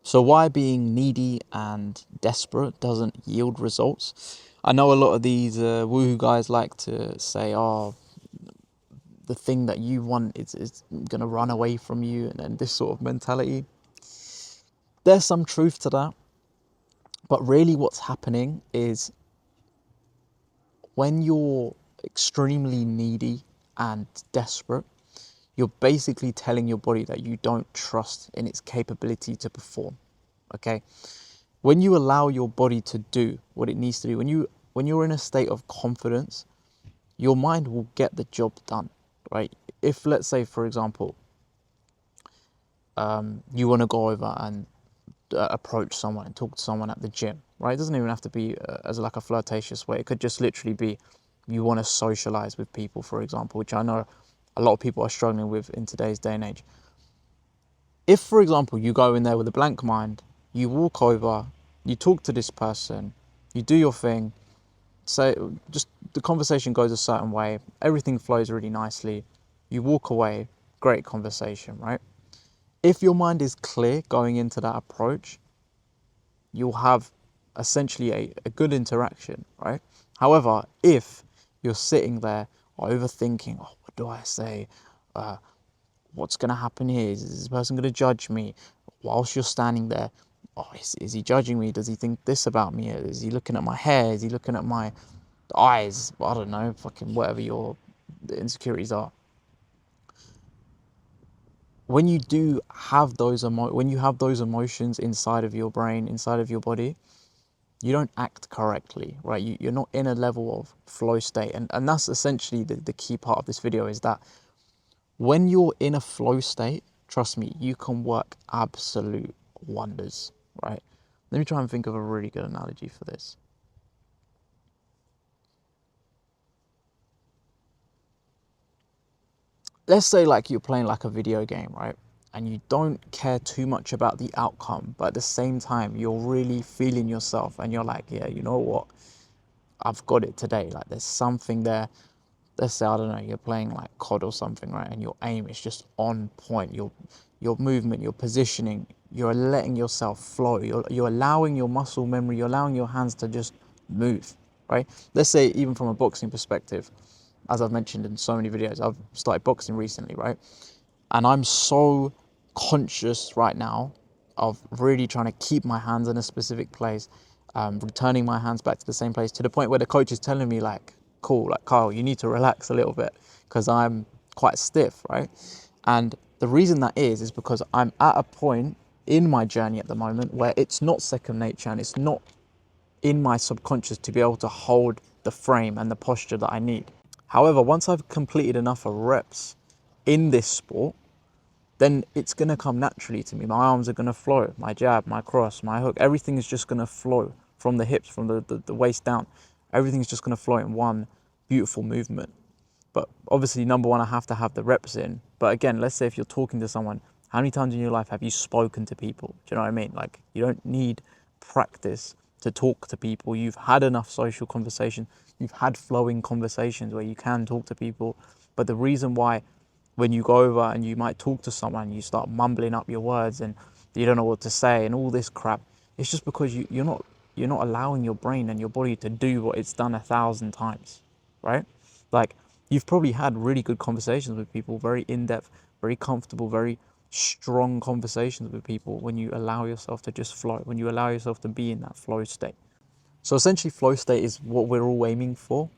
So why being needy and desperate doesn't yield results? I know a lot of these woohoo guys like to say, oh, the thing that you want is going to run away from you, and this sort of mentality. There's some truth to that. But really what's happening is when you're extremely needy and desperate, you're basically telling your body that you don't trust in its capability to perform. Okay? When you allow your body to do what it needs to do, when you're in a state of confidence, your mind will get the job done, right? If, let's say, for example, you want to go over and approach someone and talk to someone at the gym, right? It doesn't even have to be as like a flirtatious way. It could just literally be you want to socialize with people, for example, which I know a lot of people are struggling with in today's day and age. If, for example, you go in there with a blank mind, you walk over, you talk to this person, you do your thing, so just the conversation goes a certain way, everything flows really nicely, you walk away, great conversation, right? If your mind is clear going into that approach, you'll have essentially a good interaction, right? However, if you're sitting there overthinking, oh, what do I say? What's going to happen here? Is this person going to judge me? Whilst you're standing there, oh, is he judging me? Does he think this about me? Is he looking at my hair? Is he looking at my eyes? I don't know, fucking whatever your insecurities are. When you do have when you have those emotions inside of your brain, inside of your body, you don't act correctly, right? You're not in a level of flow state. And that's essentially the key part of this video, is that when you're in a flow state, trust me, you can work absolute wonders, right? Let me try and think of a really good analogy for this. Let's say like you're playing like a video game, right? And you don't care too much about the outcome, but at the same time, you're really feeling yourself and you're like, yeah, you know what? I've got it today. Like there's something there. Let's say, I don't know, you're playing like COD or something, right? And your aim is just on point. Your movement, your positioning, you're letting yourself flow. You're allowing your muscle memory, you're allowing your hands to just move, right? Let's say even from a boxing perspective, as I've mentioned in so many videos, I've started boxing recently, right? And I'm so conscious right now of really trying to keep my hands in a specific place, returning my hands back to the same place, to the point where the coach is telling me like, cool, like Kyle, you need to relax a little bit because I'm quite stiff, right? And the reason that is because I'm at a point in my journey at the moment where it's not second nature and it's not in my subconscious to be able to hold the frame and the posture that I need. However, once I've completed enough of reps in this sport, then it's going to come naturally to me. My arms are going to flow, my jab, my cross, my hook, everything is just going to flow from the hips, from the waist down. Everything's just going to flow in one beautiful movement. But obviously, number one, I have to have the reps in. But again, let's say if you're talking to someone, how many times in your life have you spoken to people? Do you know what I mean? Like, you don't need practice to talk to people. You've had enough social conversation. You've had flowing conversations where you can talk to people. But the reason why when you go over and you might talk to someone, you start mumbling up your words and you don't know what to say and all this crap, it's just because you're not allowing your brain and your body to do what it's done 1,000 times, right? Like, you've probably had really good conversations with people, very in-depth, very comfortable, very strong conversations with people when you allow yourself to just flow, when you allow yourself to be in that flow state. So essentially, flow state is what we're all aiming for.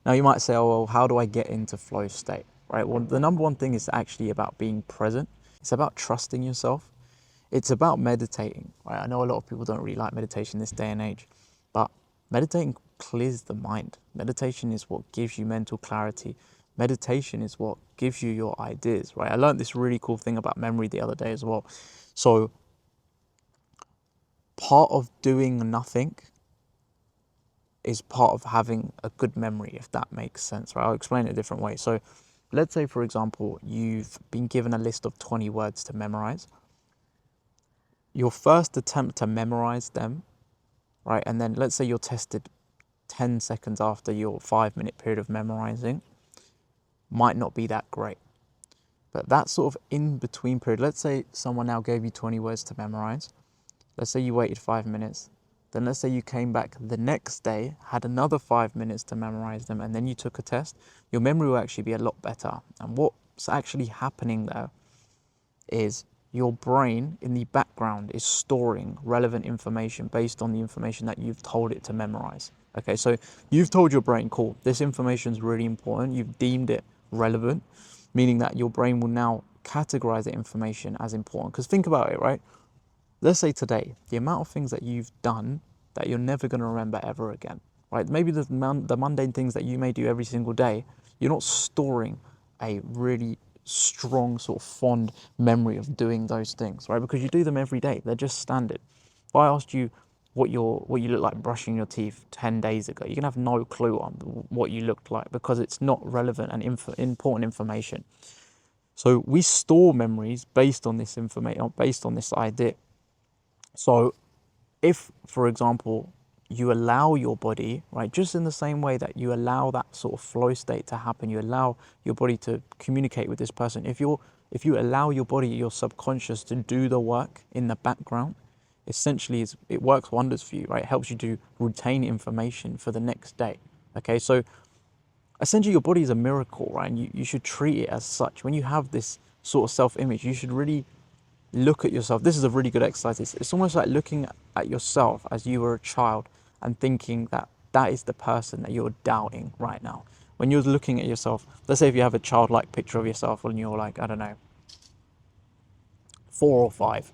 Now you might say, oh, well, how do I get into flow state, right? Well, the number one thing is actually about being present. It's about trusting yourself. It's about meditating, right? I know a lot of people don't really like meditation this day and age, but meditating clears the mind. Meditation is what gives you mental clarity. Meditation is what gives you your ideas, right? I learned this really cool thing about memory the other day as well. So part of doing nothing is part of having a good memory, if that makes sense, right? I'll explain it a different way. So let's say, for example, you've been given a list of 20 words to memorize. Your first attempt to memorize them, right? And then let's say you're tested 10 seconds after your 5-minute period of memorizing, might not be that great. But that sort of in-between period, let's say someone now gave you 20 words to memorize. Let's say you waited 5 minutes. Then let's say you came back the next day, had another 5 minutes to memorize them, and then you took a test. Your memory will actually be a lot better. And what's actually happening there is your brain in the background is storing relevant information based on the information that you've told it to memorize. Okay, so you've told your brain, cool, this information is really important. You've deemed it relevant, meaning that your brain will now categorize the information as important. Because think about it, right? Let's say today, the amount of things that you've done that you're never going to remember ever again, right? Maybe the mundane things that you may do every single day, you're not storing a really strong sort of fond memory of doing those things, right? Because you do them every day. They're just standard. If I asked you what you look like brushing your teeth 10 days ago, you can have no clue on what you looked like because it's not relevant and important information. So we store memories based on this information, based on this idea. So if, for example, you allow your body, right, just in the same way that you allow that sort of flow state to happen, you allow your body to communicate with this person. If you allow your body, your subconscious, to do the work in the background, essentially it works wonders for you, right? It helps you to retain information for the next day. Okay, so essentially your body is a miracle, right? And you should treat it as such. When you have this sort of self-image, you should really look at yourself. This is a really good exercise. It's almost like looking at yourself as you were a child and thinking that that is the person that you're doubting right now. When you're looking at yourself, let's say if you have a childlike picture of yourself when you're like, I don't know, 4 or 5.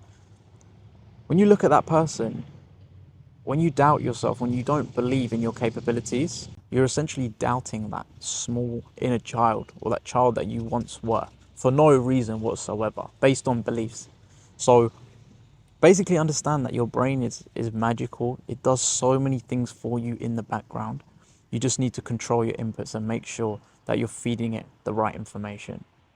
When you look at that person, when you doubt yourself, when you don't believe in your capabilities, you're essentially doubting that small inner child or that child that you once were for no reason whatsoever, based on beliefs. So basically understand that your brain is magical. It does so many things for you in the background. You just need to control your inputs and make sure that you're feeding it the right information.